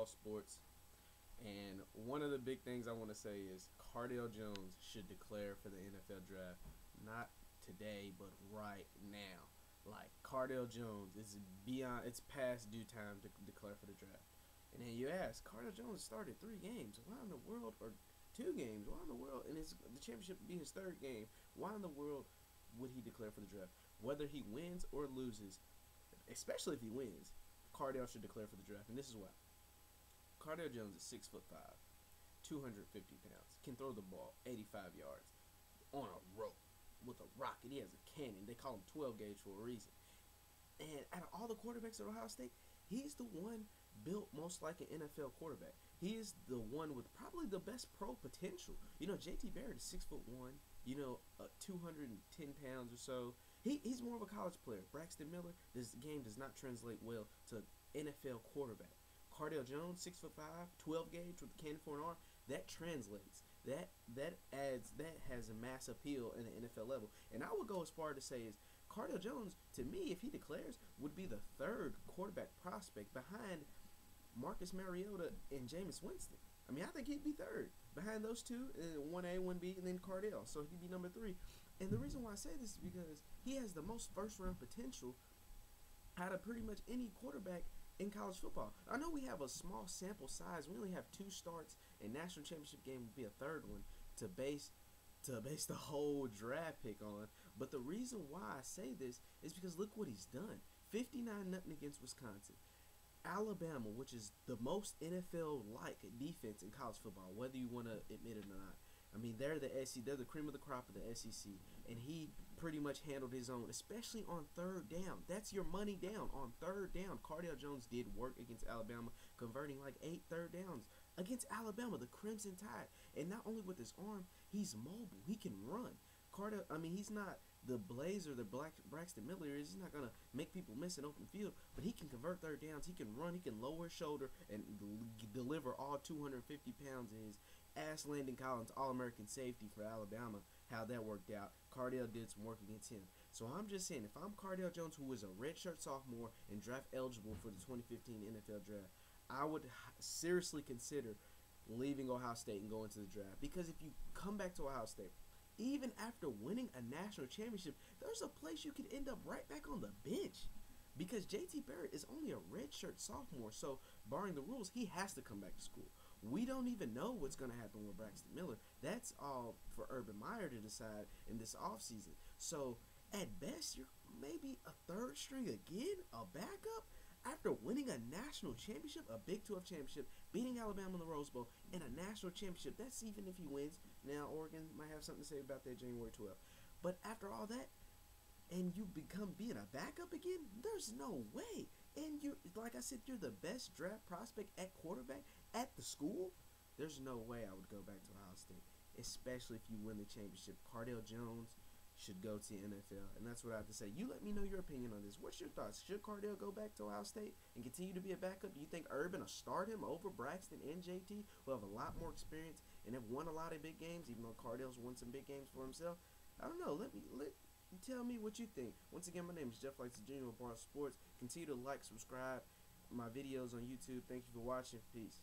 Ball Sports. And one of the big things I want to say is Cardale Jones should declare for the NFL draft, not today, but right now. Like Cardale Jones is beyond, it's past due time to declare for the draft. And then you ask, Cardale Jones started 3 games. Why in the world, or 2 games? Why in the world? And the championship would be his 3rd game. Why in the world would he declare for the draft? Whether he wins or loses, especially if he wins, Cardale should declare for the draft. And this is why. Cardale Jones is 6'5", 250 pounds, can throw the ball 85 yards on a rope with a rocket. He has a cannon. They call him 12 gauge for a reason. And out of all the quarterbacks at Ohio State, he's the one built most like an NFL quarterback. He is the one with probably the best pro potential. You know, JT Barrett is 6'1", 210 pounds or so. He's more of a college player. Braxton Miller, this game does not translate well to NFL quarterback. Cardale Jones, 6'5", 12 gauge with a cannon for an arm, that translates. That has a mass appeal in the NFL level. And I would go as far to say is Cardale Jones, to me, if he declares, would be the 3rd quarterback prospect behind Marcus Mariota and Jameis Winston. I mean, I think he'd be 3rd behind those two, and 1A, 1B, and then Cardale. So he'd be number 3. And the reason why I say this is because he has the most first-round potential out of pretty much any quarterback in college football. I know we have a small sample size. We only have 2 starts, and national championship game would be a 3rd one to base the whole draft pick on. But the reason why I say this is because look what he's done. 59-0 against Wisconsin. Alabama, which is the most NFL-like defense in college football, whether you want to admit it or not. I mean, they're the SEC. They're the cream of the crop of the SEC, and he pretty much handled his own, especially on 3rd down. That's your money down. On 3rd down, Cardale Jones did work against Alabama, converting like 8 third downs against Alabama, the Crimson Tide. And not only with his arm, he's mobile. He can run. Cardale, I mean, he's not the Blazer, the Braxton Miller is. He's not going to make people miss an open field, but he can convert 3rd downs. He can run. He can lower his shoulder and deliver all 250 pounds in his ass Landon Collins, All-American safety for Alabama, how that worked out. Cardale did some work against him. So I'm just saying, if I'm Cardale Jones, who is a redshirt sophomore and draft eligible for the 2015 NFL draft, I would seriously consider leaving Ohio State and going to the draft. Because if you come back to Ohio State, even after winning a national championship, there's a place you could end up right back on the bench. Because JT Barrett is only a redshirt sophomore, so barring the rules, he has to come back to school. We don't even know what's going to happen with Braxton Miller. That's all for Urban Meyer to decide in this offseason. So, at best, you're maybe a 3rd string again, a backup, after winning a national championship, a Big 12 championship, beating Alabama in the Rose Bowl, and a national championship. That's even if he wins. Now, Oregon might have something to say about that January 12th. But after all that, and you become being a backup again, there's no way. And you, like I said, you're the best draft prospect at quarterback at the school. There's no way I would go back to Ohio State, especially if you win the championship. Cardale Jones should go to the NFL, and that's what I have to say. You let me know your opinion on this. What's your thoughts? Should Cardale go back to Ohio State and continue to be a backup? Do you think Urban will start him over Braxton and JT, who have a lot more experience and have won a lot of big games, even though Cardale's won some big games for himself? I don't know. Tell me what you think. Once again, my name is Jeff Lightsy Jr. with Bar Sports. Continue to like, subscribe my videos on YouTube. Thank you for watching. Peace.